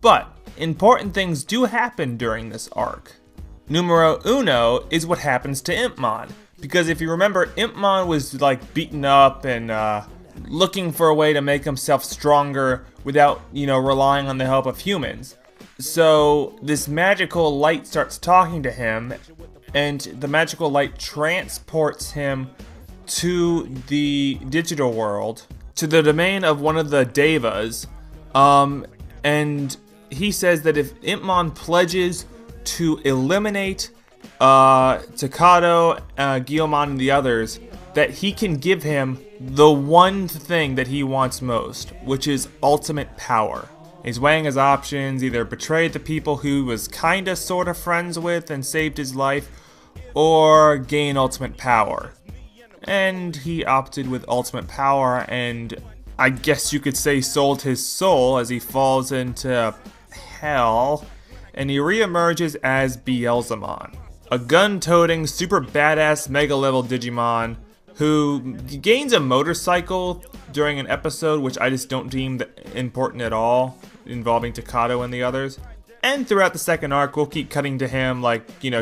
But important things do happen during this arc. Numero uno is what happens to Impmon. Because if you remember, Impmon was like beaten up and looking for a way to make himself stronger without, relying on the help of humans. So this magical light starts talking to him, and the magical light transports him to the digital world, to the domain of one of the Devas, and he says that if Impmon pledges to eliminate Takato, Guilmon, and the others, that he can give him the one thing that he wants most, which is ultimate power. He's weighing his options: either betray the people who was kinda sorta friends with and saved his life, or gain ultimate power. And he opted with ultimate power, and I guess you could say sold his soul as he falls into hell, and he reemerges as Beelzemon, a gun-toting, super badass mega-level Digimon who gains a motorcycle during an episode which I just don't deem important at all, involving Takato and the others. And throughout the second arc, we'll keep cutting to him,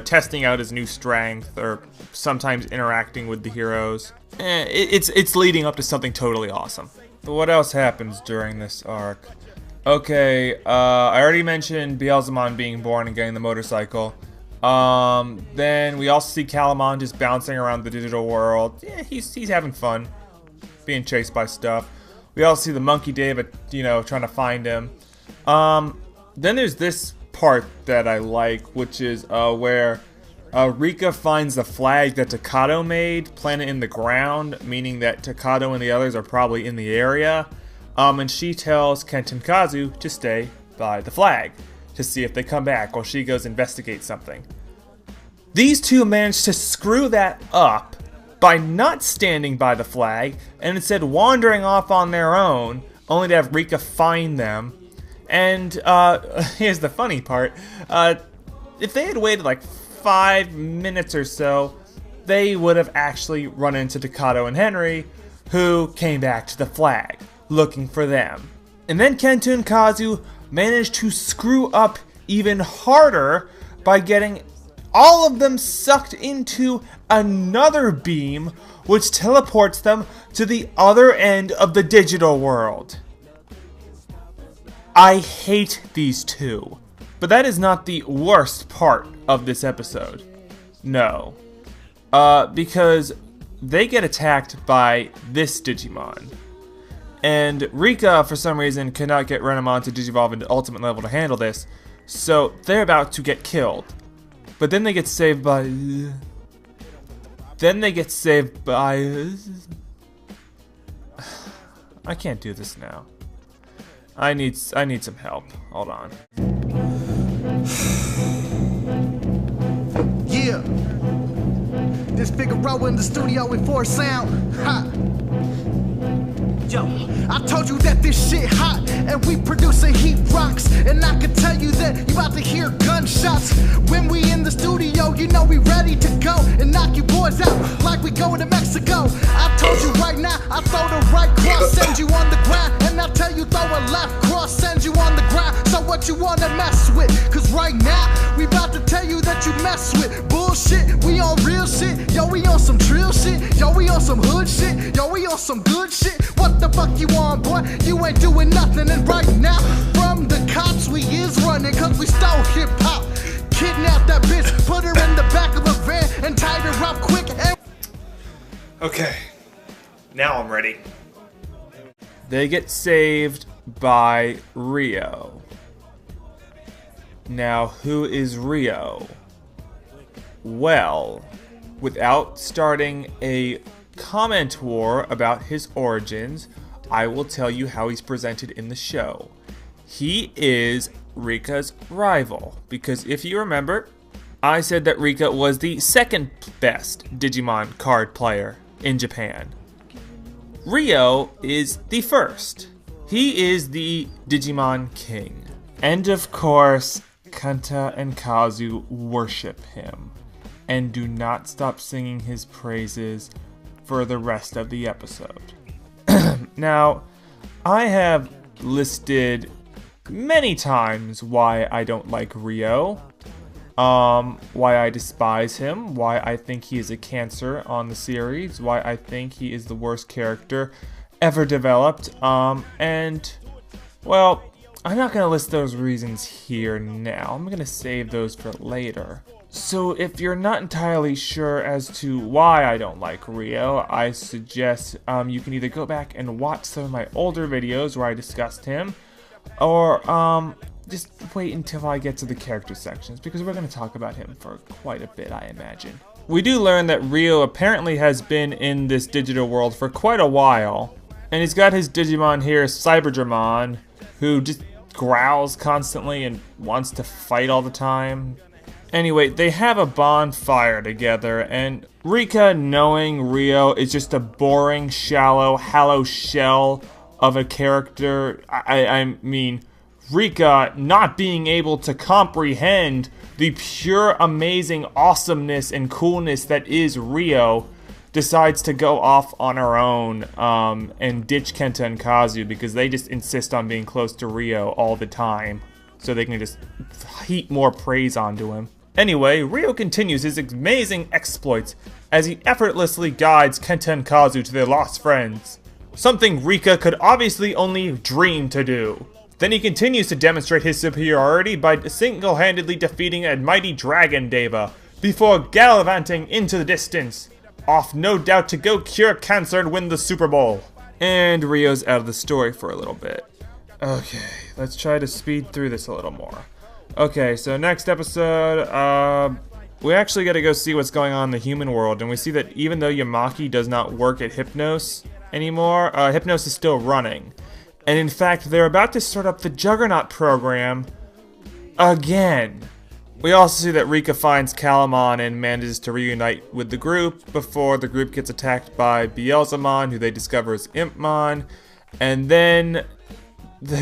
testing out his new strength, or sometimes interacting with the heroes. It's leading up to something totally awesome. But what else happens during this arc? Okay, I already mentioned Beelzemon being born and getting the motorcycle. Then we also see Calamon just bouncing around the digital world. Yeah, he's having fun, being chased by stuff. We also see the Monkey David, trying to find him. Then there's this part that I like, which is where Rika finds the flag that Takato made planted in the ground, meaning that Takato and the others are probably in the area. And she tells Kent and Kazu to stay by the flag to see if they come back while she goes investigate something. These two manage to screw that up by not standing by the flag and instead wandering off on their own, only to have Rika find them. And here's the funny part. If they had waited like 5 minutes or so, they would have actually run into Takato and Henry, who came back to the flag, looking for them. And then Kento and Kazu managed to screw up even harder by getting all of them sucked into another beam, which teleports them to the other end of the digital world. I hate these two, but that is not the worst part of this episode. No. Because they get attacked by this Digimon. And Rika, for some reason, cannot get Renamon to Digivolve into Ultimate level to handle this, so they're about to get killed. But then they get saved by... I can't do this now. I need some help. Hold on. Yeah. This Figaro in the studio with 4 sound. Ha. Yo, I told you that this shit hot, and we producing heat rocks, and I can tell you that you about to hear gunshots. When we in the studio, we ready to go and knock you boys out like we going to Mexico. I told you right now, I throw the right cross, send you on the ground, and I tell you throw a left cross, send you on the ground. So what you wanna mess with? Cause right now, we about to tell you that you mess with bullshit. We on real shit, yo, we on some drill shit, yo, we on some hood shit, yo, we on some good shit. What the fuck you on, boy? You ain't doing nothing. And right now, from the cops, we is running, cause we stole hip-hop. Kidnapped that bitch, put her in the back of a van, and tied her up quick and... Okay, now I'm ready. They get saved by Rio. Now, who is Rio? Well, without starting a comment war about his origins, I will tell you how he's presented in the show. He is Rika's rival, because if you remember, I said that Rika was the second best Digimon card player in Japan. Rio is the first. He is the Digimon King. And of course, Kanta and Kazu worship him, and do not stop singing his praises for the rest of the episode. Now, I have listed many times why I don't like Rio, why I despise him, why I think he is a cancer on the series, why I think he is the worst character ever developed, and, well, I'm not going to list those reasons here now. I'm going to save those for later. So if you're not entirely sure as to why I don't like Rio, I suggest you can either go back and watch some of my older videos where I discussed him, or just wait until I get to the character sections, because we're going to talk about him for quite a bit, I imagine. We do learn that Rio apparently has been in this digital world for quite a while, and he's got his Digimon here, Cyberdramon, who just growls constantly and wants to fight all the time. Anyway, they have a bonfire together, and Rika, knowing Rio is just a boring, shallow, hollow shell of a character, I mean, Rika not being able to comprehend the pure, amazing awesomeness and coolness that is Rio, decides to go off on her own and ditch Kenta and Kazu because they just insist on being close to Rio all the time so they can just heap more praise onto him. Anyway, Rio continues his amazing exploits as he effortlessly guides Kenta and Kazu to their lost friends, something Rika could obviously only dream to do. Then he continues to demonstrate his superiority by single-handedly defeating a mighty dragon Deva before gallivanting into the distance, off no doubt to go cure cancer and win the Super Bowl. And Rio's out of the story for a little bit. Okay, let's try to speed through this a little more. Okay, so next episode, we actually got to go see what's going on in the human world, and we see that even though Yamaki does not work at Hypnos anymore, Hypnos is still running. And in fact, they're about to start up the Juggernaut program again. We also see that Rika finds Calamon and manages to reunite with the group before the group gets attacked by Beelzemon, who they discover is Impmon. And then,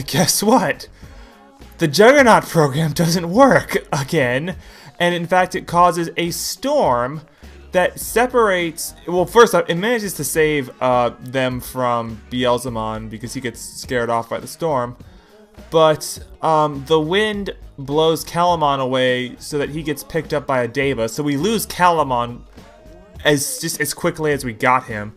guess what? The Juggernaut program doesn't work again. And in fact, it causes a storm that separates, well, first off, it manages to save them from Beelzemon because he gets scared off by the storm. But the wind blows Calamon away so that he gets picked up by a Deva. So we lose Calamon as quickly as we got him.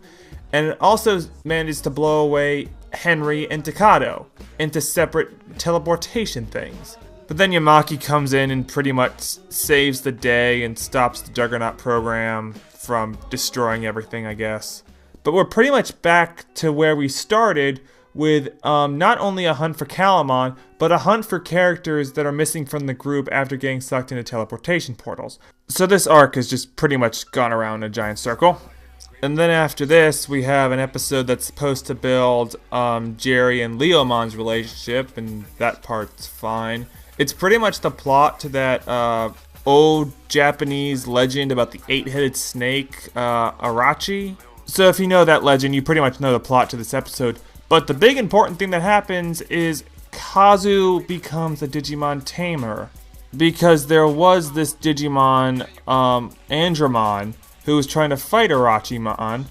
And it also manages to blow away Henry and Takado into separate teleportation things. But then Yamaki comes in and pretty much saves the day and stops the Juggernaut program from destroying everything, I guess. But we're pretty much back to where we started with not only a hunt for Calamon, but a hunt for characters that are missing from the group after getting sucked into teleportation portals. So this arc has just pretty much gone around in a giant circle. And then after this, we have an episode that's supposed to build Jerry and Leomon's relationship, and that part's fine. It's pretty much the plot to that old Japanese legend about the 8-headed snake, Arachi. So if you know that legend, you pretty much know the plot to this episode. But the big important thing that happens is Kazu becomes a Digimon tamer. Because there was this Digimon, Andromon, who was trying to fight Arachimon,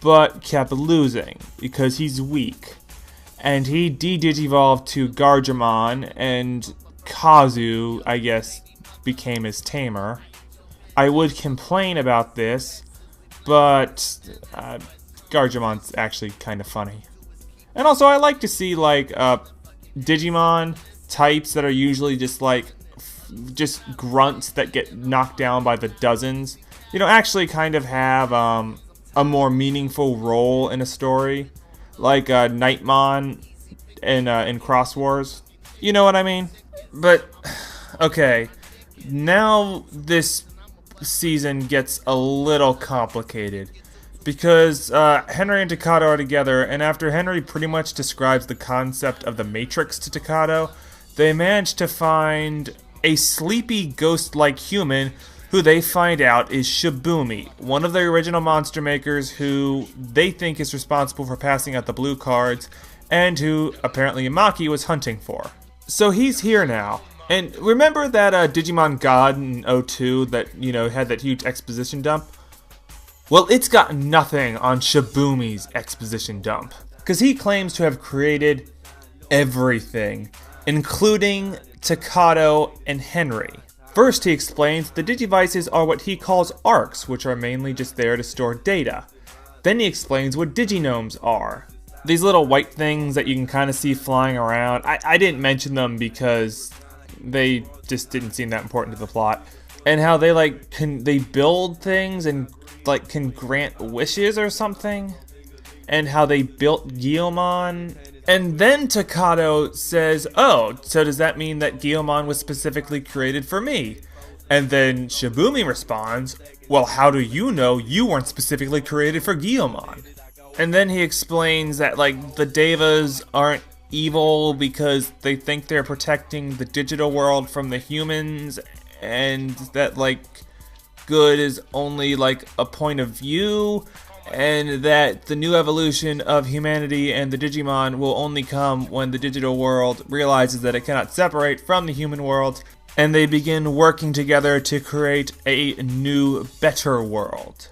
but kept losing because he's weak. And he de-digivolved to Garjamon, and Kazu, I guess, became his tamer. I would complain about this, but Garjamon's actually kind of funny. And also, I like to see, like, Digimon types that are usually just, like, just grunts that get knocked down by the dozens, you know, actually kind of have a more meaningful role in a story, like Nightmon in Cross Wars. You know what I mean? But, okay, now this season gets a little complicated. Because Henry and Takado are together, and after Henry pretty much describes the concept of the Matrix to Takado, they manage to find a sleepy ghost-like human who they find out is Shibumi, one of the original monster makers who they think is responsible for passing out the blue cards, and who apparently Yamaki was hunting for. So he's here now. And remember that Digimon God in 02 that, you know, had that huge exposition dump? Well, it's got nothing on Shibumi's exposition dump, because he claims to have created everything including Takato and Henry. First, he explains the Digivices are what he calls arcs, which are mainly just there to store data. Then he explains what Diginomes are. These little white things that you can kind of see flying around. I didn't mention them because they just didn't seem that important to the plot. And how they they build things and can grant wishes or something. And how they built Guilmon. And then Takato says, oh, so does that mean that Guilmon was specifically created for me? And then Shibumi responds, well, how do you know you weren't specifically created for Guilmon? And then he explains that the Devas aren't evil because they think they're protecting the digital world from the humans, and that good is only a point of view, and that the new evolution of humanity and the Digimon will only come when the digital world realizes that it cannot separate from the human world, and they begin working together to create a new, better world.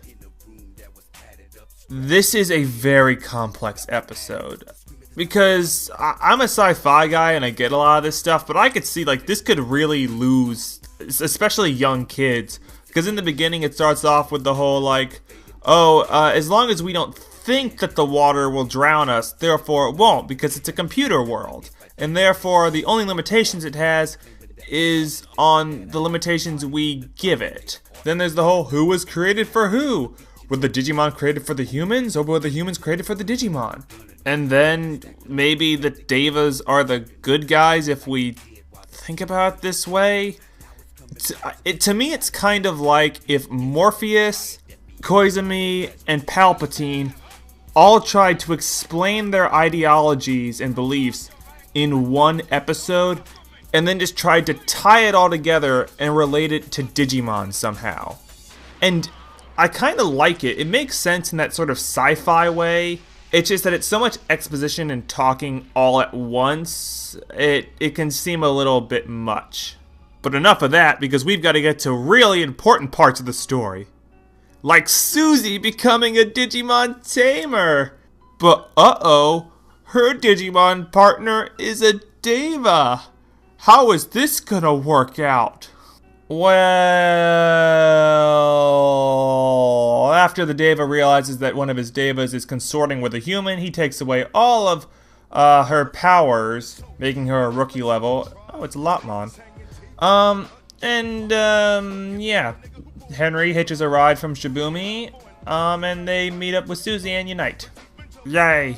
This is a very complex episode, because I'm a sci-fi guy and I get a lot of this stuff, but I could see this could really lose, especially young kids, because in the beginning it starts off with the whole as long as we don't think that the water will drown us, therefore it won't, because it's a computer world, and therefore the only limitations it has is on the limitations we give it. Then there's the whole who was created for who? Were the Digimon created for the humans, or were the humans created for the Digimon? And then maybe the Devas are the good guys if we think about it this way. To me, it's kind of like if Morpheus, Koizumi, and Palpatine all tried to explain their ideologies and beliefs in one episode, and then just tried to tie it all together and relate it to Digimon somehow. And I kind of like it. It makes sense in that sort of sci-fi way. It's just that it's so much exposition and talking all at once, it can seem a little bit much. But enough of that, because we've got to get to really important parts of the story. Like Susie becoming a Digimon tamer. But uh-oh, her Digimon partner is a Deva. How is this gonna work out? Well, after the Deva realizes that one of his Devas is consorting with a human, he takes away all of her powers, making her a rookie level. Oh, it's Lotmon. Yeah. Henry hitches a ride from Shibumi, and they meet up with Susie and unite. Yay!